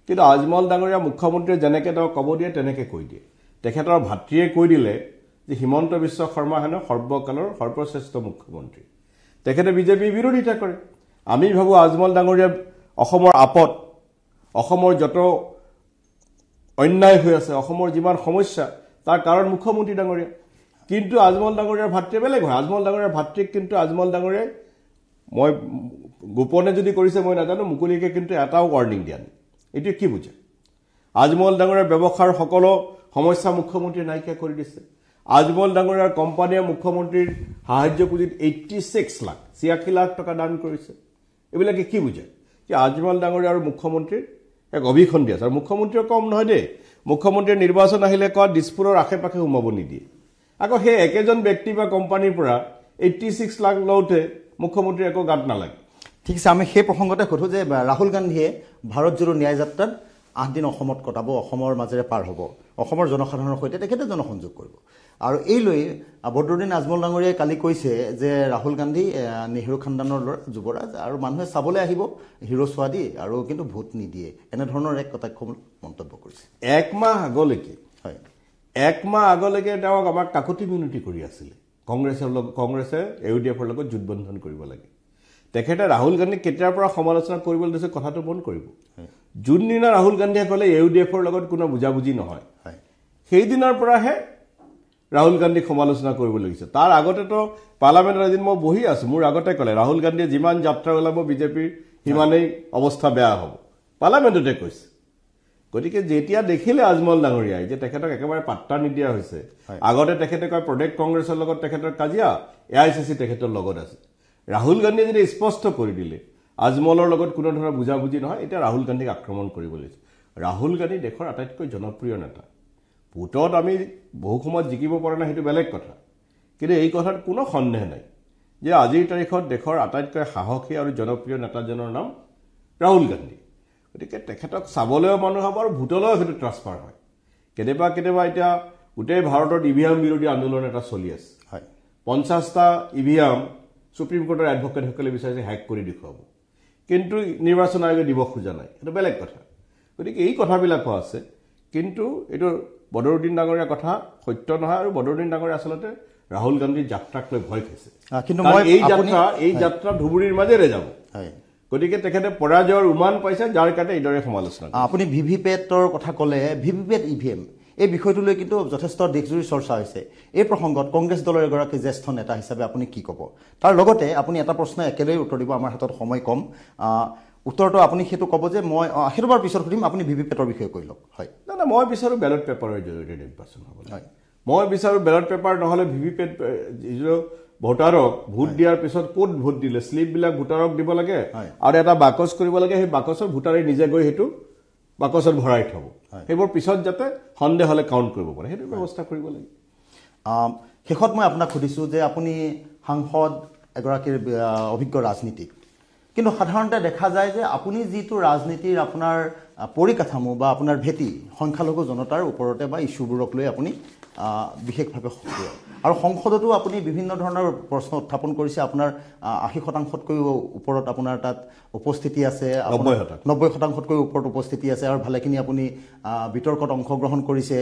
কিন্তু আজমল ডাঙৰীয়া মুখ্যমন্ত্ৰীয়ে যেনেকৈ তেওঁ ক'ব দিয়ে তেনেকৈ কৈ দিয়ে তেখেতৰ ভাতৃয়ে কৈ দিলে যে হিমন্ত বিশ্ব শৰ্মা হেনো সৰ্বকালৰ সৰ্বশ্ৰেষ্ঠ মুখ্যমন্ত্ৰী তেখেতে বিজেপিৰ বিৰোধিতা কৰে আমি ভাবোঁ আজমল ডাঙৰীয়া অসমৰ আপদ অসমৰ যত অন্যায় হৈ আছে অসমৰ যিমান সমস্যা তাৰ কাৰণ মুখ্যমন্ত্ৰী ডাঙৰীয়া কিন্তু আজমল ডাঙৰীয়াৰ ভাতৃয়ে বেলেগ হয় আজমল ডাঙৰীয়াৰ ভাতৃক কিন্তু আজমল ডাঙৰীয়াই মই গোপনে যদি কৰিছে মই নাজানো মুকলিকে কিন্তু এটাও ৱাৰ্নিং দিয়া নাই এইটো কি বুজে আজমল ডাঙৰীয়াৰ ব্যৱসায়ৰ সকলো সমস্যা মুখ্যমন্ত্ৰীয়ে নাইকিয়া কৰি দিছে আজমল ডাঙৰীয়াৰ কোম্পানীয়ে মুখ্যমন্ত্ৰীৰ সাহায্য পুঁজিত 86 লাখ 86 লাখ টকা দান কৰিছে এইবিলাকে কি বুজে যে আজমল ডাঙৰীয়া আৰু মুখ্যমন্ত্ৰীৰ এক অভিখণ্ডি আছে আৰু মুখ্যমন্ত্ৰীৰ কম নহয় দেই মুখ্যমন্ত্ৰীৰ নিৰ্বাচন আহিলে কোৱা দিছপুৰৰ আশে-পাশে সোমাব নিদিয়ে আকৌ সেই একেজন ব্যক্তি বা কোম্পানীৰ পৰা 86 লাখ লওঁতে মুখ্যমন্ত্ৰীৰ একো গাত নালাগে
ঠিক আছে আমি সেই প্ৰসংগতে সোধো যে ৰাহুল গান্ধীয়ে ভাৰত জোড়ো ন্যায় যাত্ৰাত 8 দিন অসমত কটাব অসমৰ মাজেৰে পাৰ হ'ব অসমৰ জনসাধাৰণৰ সৈতে তেখেতে জনসংযোগ কৰিব আৰু এই লৈ বদৰুদ্দিন আজমল ডাঙৰীয়াই কালি কৈছে যে ৰাহুল গান্ধী নেহৰু খানদানৰ যুৱৰাজ আৰু মানুহে চাবলৈ আহিব হিৰো সোৱাদি আৰু কিন্তু ভোট নিদিয়ে এনেধৰণৰ এক কটাক্ষমূলক মন্তব্য কৰিছে
এক মাহ আগলৈকে
হয়
এক মাহ আগলৈকে তেওঁক আমাক কাকতি মিনতি কৰি আছিলে কংগ্ৰেছে ইউডিএফৰ লগত জোটবন্ধন কৰিব লাগে তেখেতে ৰাহুল গান্ধীক কেতিয়াৰ পৰা সমালোচনা কৰিবলৈ দিছে কথাটো মন কৰিব যোনদিনা ৰাহুল গান্ধীয়ে ক'লে ইউডিএফৰ লগত কোনো বুজাবুজি নহয় সেইদিনৰ পৰাহে ৰাহুল গান্ধীক সমালোচনা কৰিব লাগিছে তাৰ আগতেতো পাৰ্লামেণ্টৰ এদিন মই বহি আছো মোৰ আগতে ক'লে ৰাহুল গান্ধীয়ে যিমান যাত্ৰা ওলাব বিজেপিৰ সিমানেই অৱস্থা বেয়া হ'ব পাৰ্লামেণ্টতে কৈছে গতিকে যেতিয়া দেখিলে আজমল ডাঙৰীয়াই যে তেখেতক একেবাৰে পাত্তা নিদিয়া হৈছে আগতে তেখেতে কয় প্ৰদেশ কংগ্ৰেছৰ লগত তেখেতৰ কাজিয়া এআইচিচি তেখেতৰ লগত আছে ৰাহুল গান্ধীয়ে যদি স্পষ্ট কৰি দিলে আজমলৰ লগত কোনো ধৰণৰ বুজাবুজি নহয় এতিয়া ৰাহুল গান্ধীক আক্ৰমণ কৰিব লৈছে ৰাহুল গান্ধী দেশৰ আটাইতকৈ জনপ্ৰিয় নেতা ভোটত আমি বহু সময়ত জিকিব পৰা নাই সেইটো বেলেগ কথা কিন্তু এই কথাত কোনো সন্দেহ নাই যে আজিৰ তাৰিখত দেশৰ আটাইতকৈ সাহসী আৰু জনপ্ৰিয় নেতাজনৰ নাম ৰাহুল গান্ধী গতিকে তেখেতক চাবলৈও মানুহ হ'ব আৰু ভোটলৈও সেইটো ট্ৰান্সফাৰ হয় কেতিয়াবা এতিয়া গোটেই ভাৰতত ইভিএম বিৰোধী আন্দোলন এটা চলি আছে 50টা ইভিএম সুপ্ৰিম কোৰ্টৰ এডভোকেটসকলে বিচাৰিছে হেক কৰি দেখুৱাব কিন্তু নিৰ্বাচন আয়োগে দিব খোজা নাই সেইটো বেলেগ কথা গতিকে এই কথাবিলাকো আছে কিন্তু এইটো বদৰুদ্দিন ডাঙৰীয়াৰ কথা সত্য নহয় আৰু বদৰুদ্দিন ডাঙৰীয়া আচলতে ৰাহুল গান্ধীৰ যাত্ৰাক লৈ ভয় খাইছে কিন্তু এই যাত্ৰা ধুবুৰীৰ মাজেৰে যাব গতিকে তেখেতে পৰাজয়ৰ উমান পাইছে যাৰ কাৰণে এইদৰে সমালোচনা
আপুনি ভিভিপেটৰ কথা ক'লে ভিভিপেট ইভিএম এই বিষয়টোলৈ কিন্তু যথেষ্ট দেশজুৰি চৰ্চা হৈছে এই প্ৰসংগত কংগ্ৰেছ দলৰ এগৰাকী জ্যেষ্ঠ নেতা হিচাপে আপুনি কি ক'ব তাৰ লগতে আপুনি এটা প্ৰশ্ন একেলগে উত্তৰ দিব আমাৰ হাতত সময় কম উত্তৰটো আপুনি সেইটো ক'ব যে মই সেইটো বাৰ পিছত সুধিম আপুনি ভিভিপেটৰ বিষয়ে কৈ লওক হয়
না মই বিচাৰোঁ বেলট পেপাৰৰ জৰিয়তে নিৰ্বাচন হ'ব হয় মই বিচাৰোঁ বেলট পেপাৰ নহ'লে ভিভিপেট ভোটাৰক ভোট দিয়াৰ পিছত ক'ত ভোট দিলে শ্লিপবিলাক ভোটাৰক দিব লাগে আৰু এটা বাকচ কৰিব লাগে সেই বাকচৰ ভোটাৰে নিজে গৈ সেইটো বাকচত ভৰাই থ'ব সেইবোৰ পিছত যাতে সন্দেহ হ'লে কাউণ্ট কৰিব পাৰে সেইটো ব্যৱস্থা কৰিব লাগে
শেষত মই আপোনাক সুধিছোঁ যে আপুনি সাংসদ এগৰাকীৰ অভিজ্ঞ ৰাজনীতিক কিন্তু সাধাৰণতে দেখা যায় যে আপুনি যিটো ৰাজনীতিৰ আপোনাৰ পৰিকাঠামো বা আপোনাৰ ভেটি সংখ্যালঘু জনতাৰ ওপৰতে বা ইছ্যুবোৰক লৈ আপুনি বিশেষভাৱে সক্ৰিয় আৰু সংসদতো আপুনি বিভিন্ন ধৰণৰ প্ৰশ্ন উত্থাপন কৰিছে আপোনাৰ 80%তকৈও ওপৰত আপোনাৰ তাত উপস্থিতি আছে 90%তকৈ ওপৰত উপস্থিতি আছে আৰু ভালেখিনি আপুনি বিতৰ্কত অংশগ্ৰহণ কৰিছে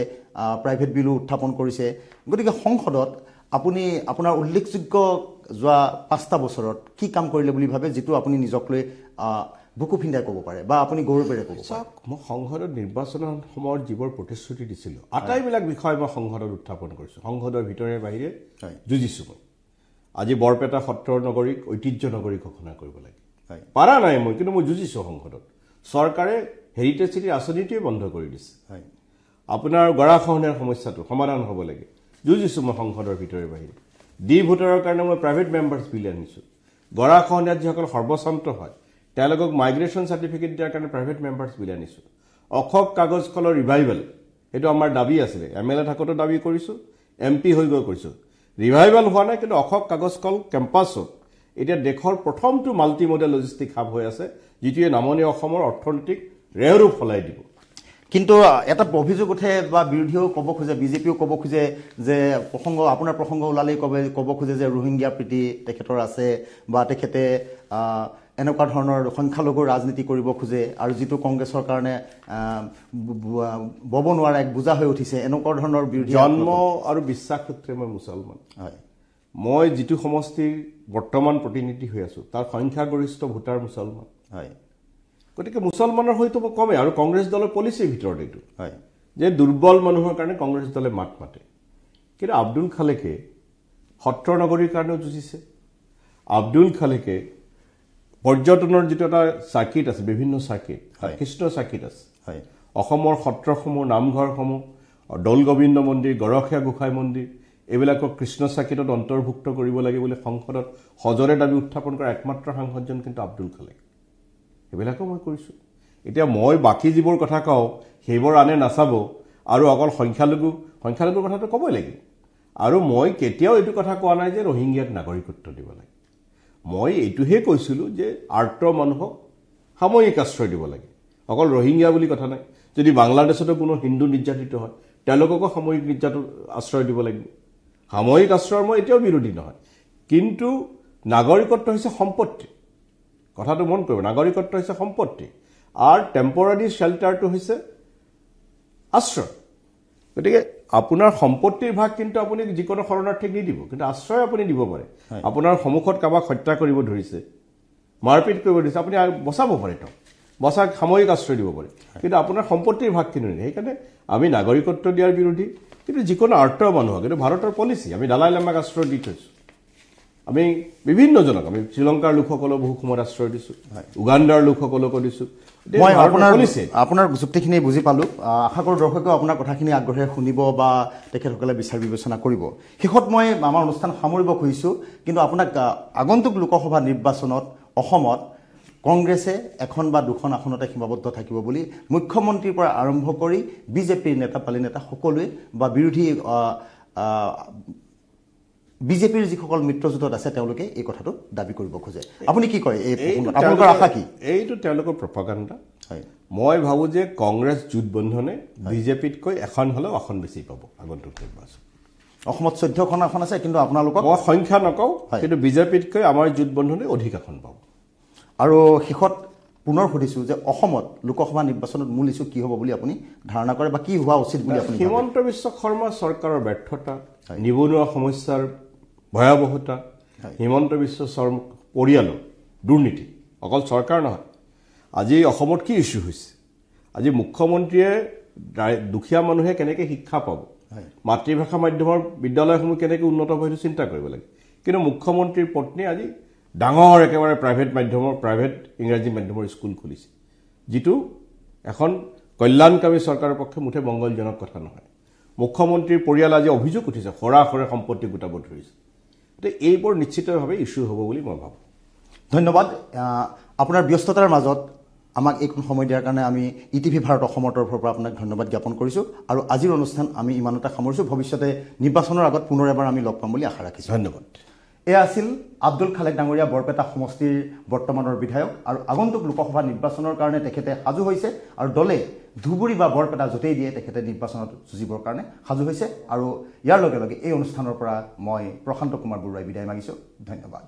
প্ৰাইভেট বিলো উত্থাপন কৰিছে গতিকে সংসদত আপুনি আপোনাৰ উল্লেখযোগ্য যোৱা 5টা বছৰত কি কাম কৰিলে বুলি ভাবে যিটো আপুনি নিজক লৈ বুকু ফিন্দাই ক'ব পাৰে বা আপুনি গৌৰৱেৰে ক'ব পাৰে
মই সংসদত নিৰ্বাচনৰ সময়ত যিবোৰ প্ৰতিশ্ৰুতি দিছিলোঁ আটাইবিলাক বিষয় মই সংসদত উত্থাপন কৰিছোঁ সংসদৰ ভিতৰে বাহিৰে যুঁজিছোঁ মই আজি বৰপেটা সত্ৰ নগৰীক ঐতিহ্য নগৰী ঘোষণা কৰিব লাগে পাৰা নাই মই কিন্তু মই যুঁজিছোঁ সংসদত চৰকাৰে হেৰিটেজ চিটি আঁচনিটোৱে বন্ধ কৰি দিছে আপোনাৰ গৰাখহনীয়াৰ সমস্যাটো সমাধান হ'ব লাগে যুঁজিছোঁ মই সংসদৰ ভিতৰে বাহিৰে ভোটাৰৰ কাৰণে মই প্ৰাইভেট মেম্বাৰ্ছ বিল আনিছোঁ গৰাখহনীয়াত যিসকল সৰ্বশান্ত হয় তেওঁলোকক মাইগ্ৰেশ্যন চাৰ্টিফিকেট দিয়াৰ কাৰণে প্ৰাইভেট মেম্বাৰ্ছ বিল আনিছোঁ অখক কাগজ কলৰ ৰিভাইভেল সেইটো আমাৰ দাবী আছিলে MLA থাকোঁতে দাবী কৰিছোঁ MP হৈ গৈ কৰিছোঁ ৰিভাইভেল হোৱা নাই কিন্তু অখক কাগজ কল কেম্পাছত এতিয়া দেশৰ প্ৰথমটো মাল্টি মডেল লজিষ্টিক হাব হৈ আছে যিটোৱে নামনি অসমৰ অৰ্থনৈতিক ৰেহৰূপ সলাই দিব
কিন্তু এটা অভিযোগ উঠে বা বিৰোধীও ক'ব খোজে বিজেপিও ক'ব খোজে যে আপোনাৰ প্ৰসংগ ওলালেই ক'ব খোজে যে ৰোহিংগীয়া প্ৰীতি তেখেতৰ আছে বা তেখেতে এনেকুৱা ধৰণৰ সংখ্যালঘুৰ ৰাজনীতি কৰিব খোজে আৰু যিটো কংগ্ৰেছৰ কাৰণে বব নোৱাৰা এক বোজা হৈ উঠিছে, এনেকুৱা ধৰণৰ বিৰোধী।
জন্ম আৰু বিশ্বাস সূত্ৰে মই মুছলমান।
হয়,
মই যিটো সমষ্টিৰ বৰ্তমান প্ৰতিনিধি হৈ আছোঁ তাৰ সংখ্যাগৰিষ্ঠ ভোটাৰ মুছলমান।
হয়,
গতিকে মুছলমানৰ হয়তো মই কমেই, আৰু কংগ্ৰেছ দলৰ পলিচিৰ ভিতৰত এইটো
হয়,
যে দুৰ্বল মানুহৰ কাৰণে কংগ্ৰেছ দলে মাত মাতে। কিন্তু আব্দুল খালেকে সত্ৰ নগৰীৰ কাৰণেও যুঁজিছে। আব্দুল খালেকে পৰ্যটনৰ যিটো এটা চাৰ্কিট আছে, বিভিন্ন চাৰ্কিট, কৃষ্ণ চাৰ্কিট আছে,
হয়,
অসমৰ সত্ৰসমূহ, নামঘৰসমূহ, দৌল গোবিন্দ মন্দিৰ, গৰখীয়া গোসাঁই মন্দিৰ, এইবিলাকক কৃষ্ণ চাৰ্কিটত অন্তৰ্ভুক্ত কৰিব লাগে বুলি সংসদত সজৰে দাবী উত্থাপন কৰা একমাত্ৰ সাংসদজন কিন্তু আব্দুল খালেক। সেইবিলাকো মই কৰিছোঁ। এতিয়া মই বাকী যিবোৰ কথা কওঁ সেইবোৰ আনে নাচাব, আৰু অকল সংখ্যালঘুৰ কথাটো ক'বই লাগিব। আৰু মই কেতিয়াও এইটো কথা কোৱা নাই যে ৰোহিংগীয়াক নাগৰিকত্ব দিব লাগে। মই এইটোহে কৈছিলোঁ যে আৰ্ত মানুহক সাময়িক আশ্ৰয় দিব লাগে। অকল ৰোহিংগীয়া বুলি কথা নাই, যদি বাংলাদেশতো কোনো হিন্দু নিৰ্যাতিত হয় তেওঁলোককো সাময়িক আশ্ৰয় দিব লাগিব। সাময়িক আশ্ৰয়ৰ মই এতিয়াও বিৰোধী নহয়, কিন্তু নাগৰিকত্ব হৈছে সম্পত্তি। কথাটো মন কৰিব, নাগৰিকত্ব হৈছে সম্পত্তি আৰু টেম্পৰাৰী শ্বেল্টাৰটো হৈছে আশ্ৰয়। গতিকে আপোনাৰ সম্পত্তিৰ ভাগ কিন্তু আপুনি যিকোনো শৰণাৰ্থীক নিদিব, কিন্তু আশ্ৰয় আপুনি দিব পাৰে। আপোনাৰ সন্মুখত কাৰোবাক হত্যা কৰিব ধৰিছে, মাৰপিট কৰিব ধৰিছে, আপুনি বচাব পাৰে, তেওঁক বচাক সাময়িক আশ্ৰয় দিব পাৰে, কিন্তু আপোনাৰ সম্পত্তিৰ ভাগ কিন্তু নিদিয়ে। সেইকাৰণে আমি নাগৰিকত্ব দিয়াৰ বিৰোধী, কিন্তু যিকোনো আৰ্ত মানুহক, কিন্তু ভাৰতৰ পলিচি। আমি দালাই লামাক আশ্ৰয় দি থৈছোঁ, আমি বিভিন্নজনক, আমি শ্ৰীলংকাৰ লোকসকলক বহু সময়ত আশ্ৰয় দিছোঁ, উগাণ্ডাৰ লোকসকলকো দিছোঁ।
মই আপোনাৰ যুক্তিখিনি বুজি পালোঁ। আশা কৰোঁ দৰ্শকেও আপোনাৰ কথাখিনি আগ্ৰহেৰে শুনিব বা তেখেতসকলে বিচাৰ বিবেচনা কৰিব। শেষত মই আমাৰ অনুষ্ঠান সামৰিব খুজিছোঁ, কিন্তু আপোনাক আগন্তুক লোকসভা নিৰ্বাচনত অসমত কংগ্ৰেছে এখন বা দুখন আসনতে সীমাবদ্ধ থাকিব বুলি মুখ্যমন্ত্ৰীৰ পৰা আৰম্ভ কৰি বিজেপিৰ নেতা পালি নেতা সকলোৱে বা বিৰোধী বিজেপিৰ যিসকল মিত্ৰজোঁটত আছে তেওঁলোকে এই কথাটো দাবী কৰিব খোজে। আপুনি কি কয়, আপোনালোকৰ আশা কি?
এইটো তেওঁলোকৰ প্ৰপাগাণ্ডা।
হয়,
মই ভাবোঁ যে কংগ্ৰেছ জোঁটবন্ধনে বিজেপিতকৈ এখন হ'লেও আসন বেছি পাব আগন্তুক নিৰ্বাচন।
অসমত 14খন আসন আছে, কিন্তু আপোনালোকক
মই সংখ্যা নকওঁ, কিন্তু বিজেপিতকৈ আমাৰ জোঁটবন্ধনে অধিক আসন পাব।
আৰু শেষত পুনৰ সুধিছোঁ যে অসমত লোকসভা নিৰ্বাচনত মূল ইছ্যু কি হ'ব বুলি আপুনি ধাৰণা কৰে বা কি হোৱা উচিত বুলি আপুনি?
হিমন্ত বিশ্ব শৰ্মা চৰকাৰৰ ব্যৰ্থতা, নিবনুৱা সমস্যাৰ ভয়াৱহতা, হিমন্ত বিশ্ব শৰ্মা পৰিয়ালৰ দুৰ্নীতি, অকল চৰকাৰ নহয়। আজি অসমত কি ইছ্যু হৈছে? আজি মুখ্যমন্ত্ৰীয়ে দুখীয়া মানুহে কেনেকৈ শিক্ষা পাব, মাতৃভাষা মাধ্যমৰ বিদ্যালয়সমূহ কেনেকৈ উন্নত হ'ব সেইটো চিন্তা কৰিব লাগে। কিন্তু মুখ্যমন্ত্ৰীৰ পত্নীয়ে আজি ডাঙৰ একেবাৰে প্ৰাইভেট ইংৰাজী মাধ্যমৰ স্কুল খুলিছে, যিটো এখন কল্যাণকামী চৰকাৰৰ পক্ষে মুঠে মংগলজনক কথা নহয়। মুখ্যমন্ত্ৰীৰ পৰিয়াল আজি অভিযোগ উঠিছে, সৰাসৰি সম্পত্তি গোটাব ধৰিছে। গতিকে এইবোৰ নিশ্চিতভাৱে ইছ্যু হ'ব বুলি মই ভাবোঁ।
ধন্যবাদ। আপোনাৰ ব্যস্ততাৰ মাজত আমাক এইকণ সময় দিয়াৰ কাৰণে আমি ইটিভি ভাৰত অসমৰ তৰফৰ পৰা আপোনাক ধন্যবাদ জ্ঞাপন কৰিছোঁ। আৰু আজিৰ অনুষ্ঠান আমি ইমানতে সামৰিছোঁ। ভৱিষ্যতে নিৰ্বাচনৰ আগত পুনৰ এবাৰ আমি লগ পাম বুলি আশা ৰাখিছোঁ।
ধন্যবাদ।
এয়া আছিল আব্দুল খালেক ডাঙৰীয়া, বৰপেটা সমষ্টিৰ বৰ্তমানৰ বিধায়ক, আৰু আগন্তুক লোকসভা নিৰ্বাচনৰ কাৰণে তেখেতে সাজু হৈছে, আৰু দলে ধুবুৰী বা বৰপেটা য'তেই দিয়ে তেখেতে নিৰ্বাচনত যুঁজিবৰ কাৰণে সাজু হৈছে। আৰু ইয়াৰ লগে লগে এই অনুষ্ঠানৰ পৰা মই প্ৰশান্ত কুমাৰ বৰুৱাই বিদায় মাগিছোঁ। ধন্যবাদ।